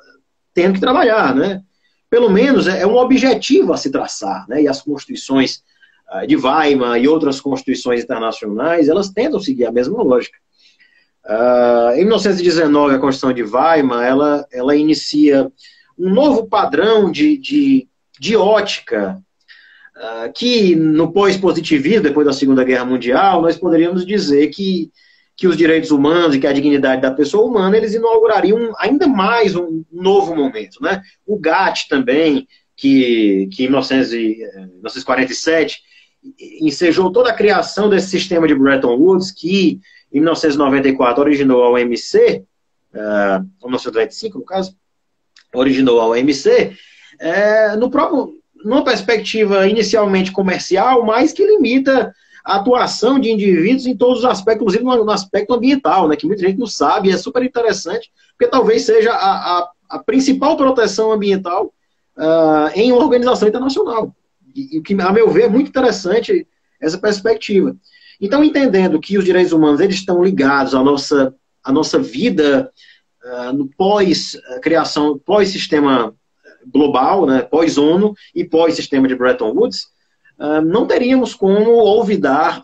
S2: tendo que trabalhar, né? Pelo menos é um objetivo a se traçar, né? E as constituições de Weimar e outras constituições internacionais, elas tentam seguir a mesma lógica. Em 1919, a Constituição de Weimar, ela inicia um novo padrão de ótica, que no pós-positivismo, depois da Segunda Guerra Mundial, nós poderíamos dizer que os direitos humanos e que a dignidade da pessoa humana, eles inaugurariam ainda mais um novo momento, né? O GATT também, que em 1947 ensejou toda a criação desse sistema de Bretton Woods, que em 1994 originou a OMC, 1995 no caso, originou a OMC, numa perspectiva inicialmente comercial, mas que limita a atuação de indivíduos em todos os aspectos, inclusive no aspecto ambiental, né, que muita gente não sabe, e é super interessante, porque talvez seja a principal proteção ambiental em uma organização internacional. E o que, a meu ver, é muito interessante essa perspectiva. Então, entendendo que os direitos humanos eles estão ligados à nossa vida no pós-criação, pós-sistema global, né, pós-ONU e pós-sistema de Bretton Woods, não teríamos como olvidar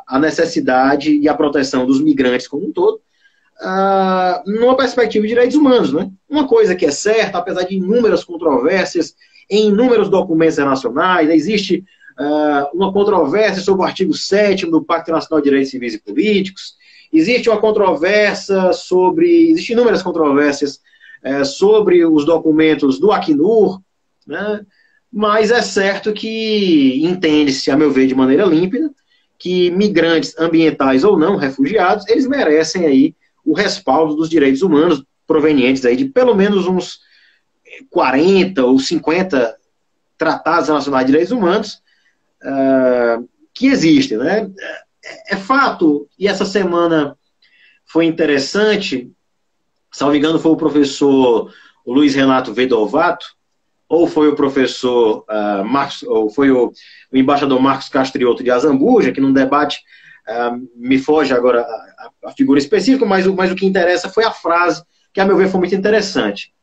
S2: a necessidade e a proteção dos migrantes como um todo, numa perspectiva de direitos humanos, né? Uma coisa que é certa, apesar de inúmeras controvérsias, em inúmeros documentos internacionais, existe uma controvérsia sobre o artigo 7º do Pacto Nacional de Direitos Civis e Políticos, existe uma controvérsia existem inúmeras controvérsias sobre os documentos do Acnur, né? Mas é certo que entende-se, a meu ver, de maneira límpida, que migrantes ambientais ou não, refugiados, eles merecem aí o respaldo dos direitos humanos provenientes aí de pelo menos uns 40 ou 50 tratados nacionais de direitos humanos que existem, né? É fato, e essa semana foi interessante, salvo engano foi o professor Luiz Renato Vedovato, ou foi o professor Marcos, ou foi o embaixador Marcos Castriotto de Azambuja, que num debate me foge agora a figura específica, mas o que interessa foi a frase, que a meu ver foi muito interessante.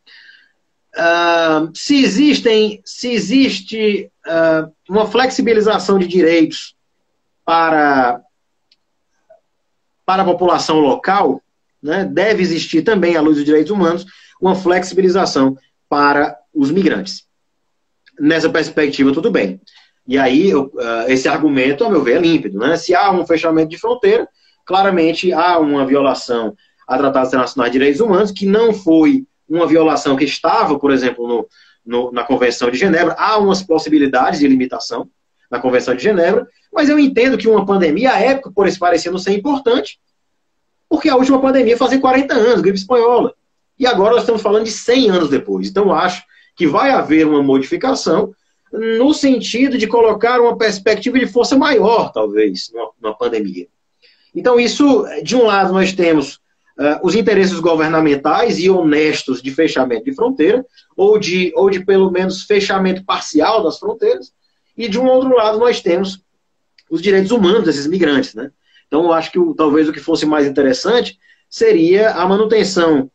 S2: Se existe uma flexibilização de direitos para a população local, né, deve existir também, à luz dos direitos humanos, uma flexibilização para os migrantes. Nessa perspectiva, tudo bem. E aí, esse argumento, a meu ver, é límpido, né? Se há um fechamento de fronteira, claramente há uma violação a tratados internacionais de direitos humanos, que não foi uma violação que estava, por exemplo, na Convenção de Genebra. Há umas possibilidades de limitação na Convenção de Genebra, mas eu entendo que uma pandemia, à época, por isso parecia não ser importante, porque a última pandemia fazia 40 anos, gripe espanhola. E agora nós estamos falando de 100 anos depois. Então, eu acho que vai haver uma modificação no sentido de colocar uma perspectiva de força maior, talvez, numa pandemia. Então, isso, de um lado, nós temos os interesses governamentais e honestos de fechamento de fronteira, ou de pelo menos fechamento parcial das fronteiras, e de um outro lado nós temos os direitos humanos desses migrantes, né? Então, eu acho que talvez o que fosse mais interessante seria a manutenção,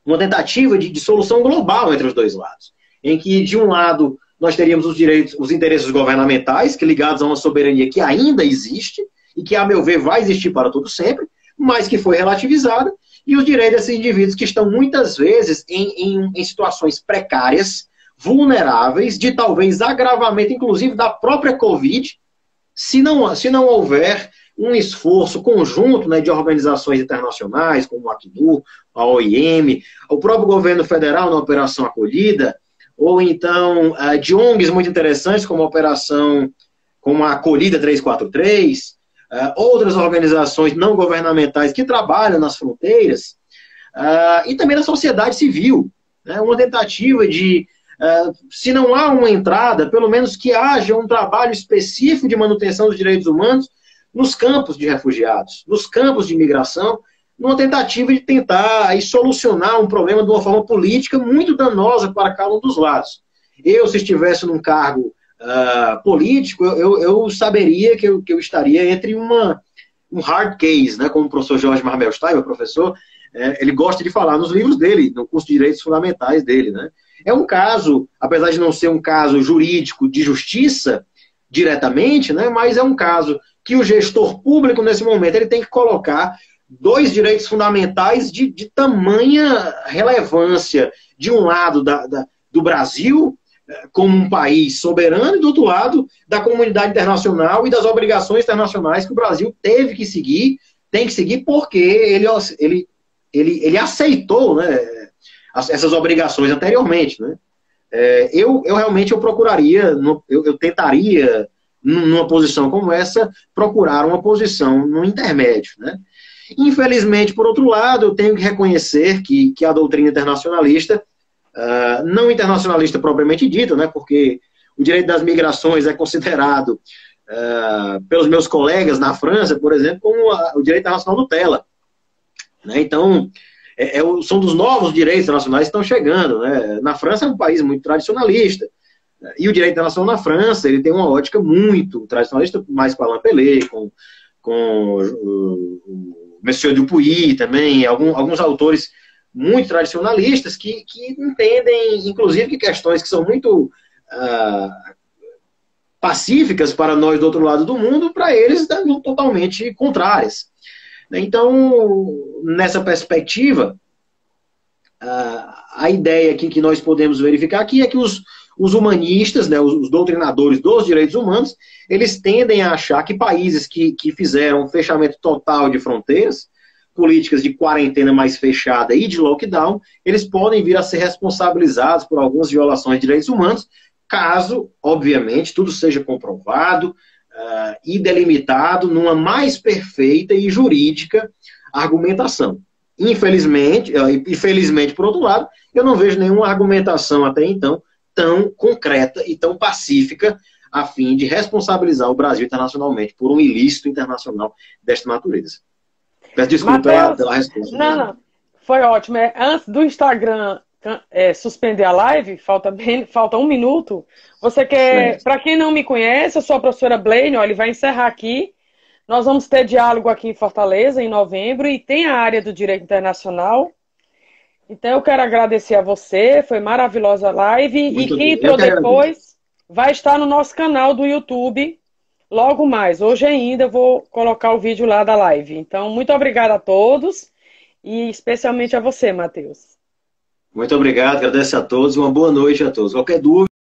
S2: uma tentativa de solução global entre os dois lados, em que, de um lado, nós teríamos os interesses governamentais, que ligados a uma soberania que ainda existe, e que, a meu ver, vai existir para todo sempre, mas que foi relativizada, e os direitos desses indivíduos que estão, muitas vezes, em situações precárias, vulneráveis, de talvez agravamento, inclusive, da própria Covid, se não houver um esforço conjunto, né, de organizações internacionais, como a Acnur, a OIM, o próprio governo federal na Operação Acolhida, ou então de ONGs muito interessantes, como a Acolhida 343, outras organizações não governamentais que trabalham nas fronteiras, e também da sociedade civil, né, uma tentativa de, se não há uma entrada, pelo menos que haja um trabalho específico de manutenção dos direitos humanos nos campos de refugiados, nos campos de imigração, numa tentativa de tentar aí, solucionar um problema de uma forma política muito danosa para cada um dos lados. Eu, se estivesse num cargo político, eu saberia que eu estaria entre um hard case, né, como o professor Jorge Marmelstein, meu professor, ele gosta de falar nos livros dele, no curso de Direitos Fundamentais dele, né? É um caso, apesar de não ser um caso jurídico de justiça diretamente, né, mas é um caso que o gestor público, nesse momento, ele tem que colocar dois direitos fundamentais de tamanha relevância, de um lado do Brasil, como um país soberano, e do outro lado, da comunidade internacional e das obrigações internacionais que o Brasil teve que seguir, tem que seguir, porque ele aceitou, né, essas obrigações anteriormente, né? Eu realmente procuraria, eu tentaria, numa posição como essa, procurar uma posição no intermédio, né? Infelizmente, por outro lado, eu tenho que reconhecer que a doutrina internacionalista, não internacionalista propriamente dita, né, porque o direito das migrações é considerado, pelos meus colegas na França, por exemplo, como o direito internacional Nutella, né? Então, são dos novos direitos internacionais que estão chegando, né? Na França é um país muito tradicionalista, e o direito internacional na França ele tem uma ótica muito tradicionalista, mais com Alain Pelé, com o Monsieur Dupuy também, alguns autores muito tradicionalistas que entendem, inclusive, que questões que são muito pacíficas para nós do outro lado do mundo, para eles são totalmente contrárias. Então, nessa perspectiva, a ideia aqui que nós podemos verificar aqui é que os humanistas, né, os doutrinadores dos direitos humanos, eles tendem a achar que países que fizeram um fechamento total de fronteiras, políticas de quarentena mais fechada e de lockdown, eles podem vir a ser responsabilizados por algumas violações de direitos humanos, caso, obviamente, tudo seja comprovado e delimitado numa mais perfeita e jurídica argumentação. Infelizmente, e felizmente, por outro lado, eu não vejo nenhuma argumentação até então tão concreta e tão pacífica a fim de responsabilizar o Brasil internacionalmente por um ilícito internacional desta natureza. Peço desculpa pela resposta.
S1: Não, foi ótimo. Antes do Instagram suspender a live, falta 1 minuto. Você quer, para quem não me conhece, eu sou a professora Blaine, ele vai encerrar aqui. Nós vamos ter diálogo aqui em Fortaleza, em novembro, e tem a área do direito internacional. Então, eu quero agradecer a você, foi maravilhosa a live. Muito e quem entrou depois vai estar no nosso canal do YouTube logo mais. Hoje ainda eu vou colocar o vídeo lá da live. Então, muito obrigada a todos e especialmente a você, Matheus.
S2: Muito obrigado, agradeço a todos e uma boa noite a todos. Qualquer dúvida,